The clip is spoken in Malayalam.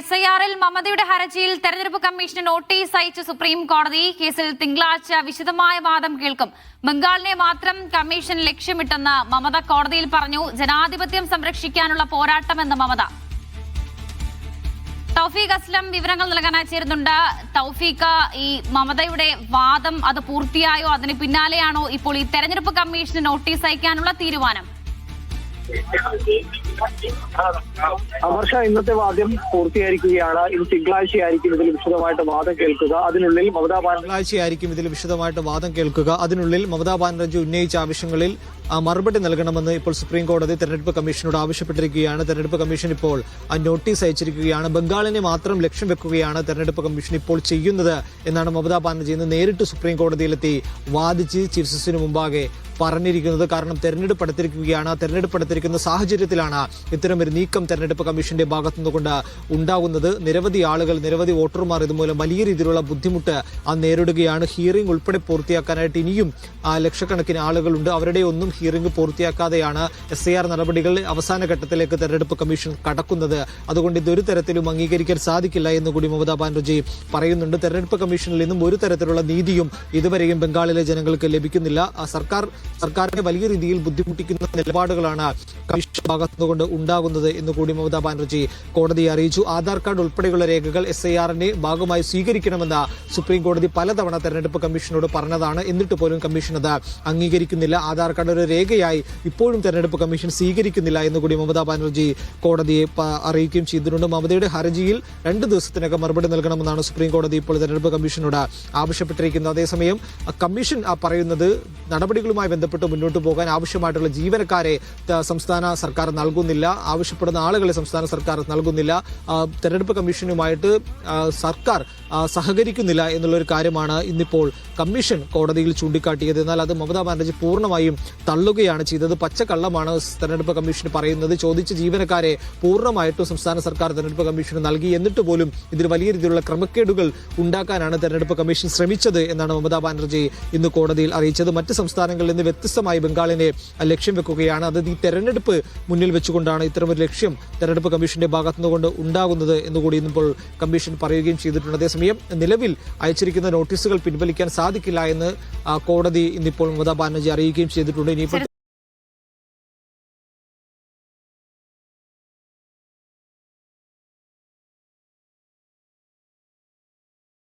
SIR-ൽ മമതയുടെ ഹർജിയിൽ തെരഞ്ഞെടുപ്പ് കമ്മീഷന് നോട്ടീസ് അയച്ച സുപ്രീം കോടതി. കേസിൽ തിങ്കളാഴ്ച വിശദമായ വാദം കേൾക്കും. ബംഗാളിനെ മാത്രം കമ്മീഷൻ ലക്ഷ്യമിട്ടെന്ന് മമത കോടതിയിൽ പറഞ്ഞു. ജനാധിപത്യം സംരക്ഷിക്കാനുള്ള പോരാട്ടമെന്ന് മമത. തൗഫീഖ് അസ്ലം വിവരങ്ങൾ നൽകാനായി ചേരുന്നുണ്ട്. തൗഫീഖ്, ഈ മമതയുടെ വാദം അത് പൂർത്തിയായോ? അതിന് പിന്നാലെയാണോ ഇപ്പോൾ ഈ തെരഞ്ഞെടുപ്പ് കമ്മീഷന് നോട്ടീസ് അയക്കാനുള്ള തീരുമാനം? അമർഷ, ഇന്നത്തെ വാദ്യം പൂർത്തിയായിരിക്കുകയാണ്. ഇത് തിങ്കളാഴ്ചയായിരിക്കും ഇതിൽ വിശദമായിട്ട് വാദം കേൾക്കുക. അതിനുള്ളിൽ മമതാ ബാനർജി ഉന്നയിച്ച ആവശ്യങ്ങളിൽ മറുപടി നൽകണമെന്ന് ഇപ്പോൾ സുപ്രീം കോടതി തെരഞ്ഞെടുപ്പ് കമ്മീഷനോട് ആവശ്യപ്പെട്ടിരിക്കുകയാണ്. തെരഞ്ഞെടുപ്പ് കമ്മീഷൻ ഇപ്പോൾ നോട്ടീസ് അയച്ചിരിക്കുകയാണ്. ബംഗാളിനെ മാത്രം ലക്ഷ്യം വെക്കുകയാണ് തെരഞ്ഞെടുപ്പ് കമ്മീഷൻ ഇപ്പോൾ ചെയ്യുന്നത് എന്നാണ് മമതാ ബാനർജി ഇന്ന് നേരിട്ട് സുപ്രീം കോടതിയിലെത്തി വാദിച്ച് ചീഫ് ജസ്റ്റിസിന് മുമ്പാകെ പറഞ്ഞിരിക്കുന്നത്. കാരണം തെരഞ്ഞെടുപ്പ് അടുത്തിരിക്കുകയാണ്. തെരഞ്ഞെടുപ്പ് അടുത്തിരിക്കുന്ന സാഹചര്യത്തിലാണ് ഇത്തരമൊരു നീക്കം തെരഞ്ഞെടുപ്പ് കമ്മീഷന്റെ ഭാഗത്തുനിന്നുകൊണ്ട് ഉണ്ടാകുന്നത്. നിരവധി ആളുകൾ, നിരവധി വോട്ടർമാർ ഇതുമൂലം വലിയ രീതിയിലുള്ള ബുദ്ധിമുട്ട് നേരിടുകയാണ്. ഹിയറിംഗ് ഉൾപ്പെടെ പൂർത്തിയാക്കാനായിട്ട് ഇനിയും ലക്ഷക്കണക്കിന് ആളുകളുണ്ട്. അവരുടെ ഒന്നും ഹിയറിംഗ് പൂർത്തിയാക്കാതെയാണ് SIR നടപടികൾ അവസാന ഘട്ടത്തിലേക്ക് തെരഞ്ഞെടുപ്പ് കമ്മീഷൻ കടക്കുന്നത്. അതുകൊണ്ട് ഇതൊരു തരത്തിലും അംഗീകരിക്കാൻ സാധിക്കില്ല എന്ന് കൂടി മമതാ ബാനർജി പറയുന്നുണ്ട്. തെരഞ്ഞെടുപ്പ് കമ്മീഷനിൽ നിന്നും ഒരു തരത്തിലുള്ള നീതിയും ഇതുവരെയും ബംഗാളിലെ ജനങ്ങൾക്ക് ലഭിക്കുന്നില്ല. സർക്കാരിനെ വലിയ രീതിയിൽ ബുദ്ധിമുട്ടിക്കുന്ന നിലപാടുകളാണ് കമ്മീഷൻ ഭാഗത്തുനിന്നുകൊണ്ട് ഉണ്ടാകുന്നത് എന്ന് കൂടി മമതാ ബാനർജി കോടതിയെ അറിയിച്ചു. ആധാർ കാർഡ് ഉൾപ്പെടെയുള്ള രേഖകൾ SIR-ന്റെ ഭാഗമായി സ്വീകരിക്കണമെന്ന് സുപ്രീം കോടതി പലതവണ തെരഞ്ഞെടുപ്പ് കമ്മീഷനോട് പറഞ്ഞതാണ്. എന്നിട്ട് പോലും കമ്മീഷൻ അത് അംഗീകരിക്കുന്നില്ല. ആധാർ കാർഡ് ഒരു രേഖയായി ഇപ്പോഴും തെരഞ്ഞെടുപ്പ് കമ്മീഷൻ സ്വീകരിക്കുന്നില്ല എന്ന് കൂടി മമതാ ബാനർജി കോടതിയെ അറിയിക്കുകയും ചെയ്തിട്ടുണ്ട്. മമതയുടെ ഹർജിയിൽ 2 ദിവസത്തിനകം മറുപടി നൽകണമെന്നാണ് സുപ്രീം കോടതി ഇപ്പോൾ തെരഞ്ഞെടുപ്പ് കമ്മീഷനോട് ആവശ്യപ്പെട്ടിരിക്കുന്നത്. അതേസമയം കമ്മീഷൻ പറയുന്നത് നടപടികളുമായി ബന്ധപ്പെട്ട് മുന്നോട്ട് പോകാൻ ആവശ്യമായിട്ടുള്ള ജീവനക്കാരെ സംസ്ഥാന സർക്കാർ നൽകുന്നില്ല, ആവശ്യപ്പെടുന്ന ആളുകളെ സംസ്ഥാന സർക്കാർ നൽകുന്നില്ല, തെരഞ്ഞെടുപ്പ് കമ്മീഷനുമായിട്ട് സർക്കാർ സഹകരിക്കുന്നില്ല എന്നുള്ളൊരു കാര്യമാണ് ഇന്നിപ്പോൾ കമ്മീഷൻ കോടതിയിൽ ചൂണ്ടിക്കാട്ടിയത്. എന്നാൽ അത് മമതാ ബാനർജി പൂർണ്ണമായും തള്ളുകയാണ് ചെയ്തത്. പച്ചക്കള്ളമാണ് തെരഞ്ഞെടുപ്പ് കമ്മീഷൻ പറയുന്നത്. ചോദിച്ച ജീവനക്കാരെ പൂർണ്ണമായിട്ടും സംസ്ഥാന സർക്കാർ തെരഞ്ഞെടുപ്പ് കമ്മീഷന് നൽകി. എന്നിട്ട് പോലും ഇതിൽ വലിയ രീതിയിലുള്ള ക്രമക്കേടുകൾ ഉണ്ടാക്കാനാണ് തെരഞ്ഞെടുപ്പ് കമ്മീഷൻ ശ്രമിച്ചത് എന്നാണ് മമതാ ബാനർജി ഇന്ന് കോടതിയിൽ അറിയിച്ചത്. മറ്റ് സംസ്ഥാനങ്ങളിൽ നിന്ന് വ്യത്യസ്തമായി ബംഗാളിനെ ലക്ഷ്യം വെക്കുകയാണ്. അത് ഈ തെരഞ്ഞെടുപ്പ് മുന്നിൽ വെച്ചുകൊണ്ടാണ് ഇത്തരമൊരു ലക്ഷ്യം തെരഞ്ഞെടുപ്പ് കമ്മീഷന്റെ ഭാഗത്തുനിന്നുകൊണ്ട് ഉണ്ടാകുന്നത് എന്നുകൂടി ഇന്നിപ്പോൾ കമ്മീഷൻ പറയുകയും ചെയ്തിട്ടുണ്ട്. അതേസമയം നിലവിൽ അയച്ചിരിക്കുന്ന നോട്ടീസുകൾ പിൻവലിക്കാൻ സാധിക്കില്ല എന്ന് കോടതി ഇന്നിപ്പോൾ മമതാ ബാനർജി അറിയിക്കുകയും ചെയ്തിട്ടുണ്ട്. ഇനിയിപ്പോൾ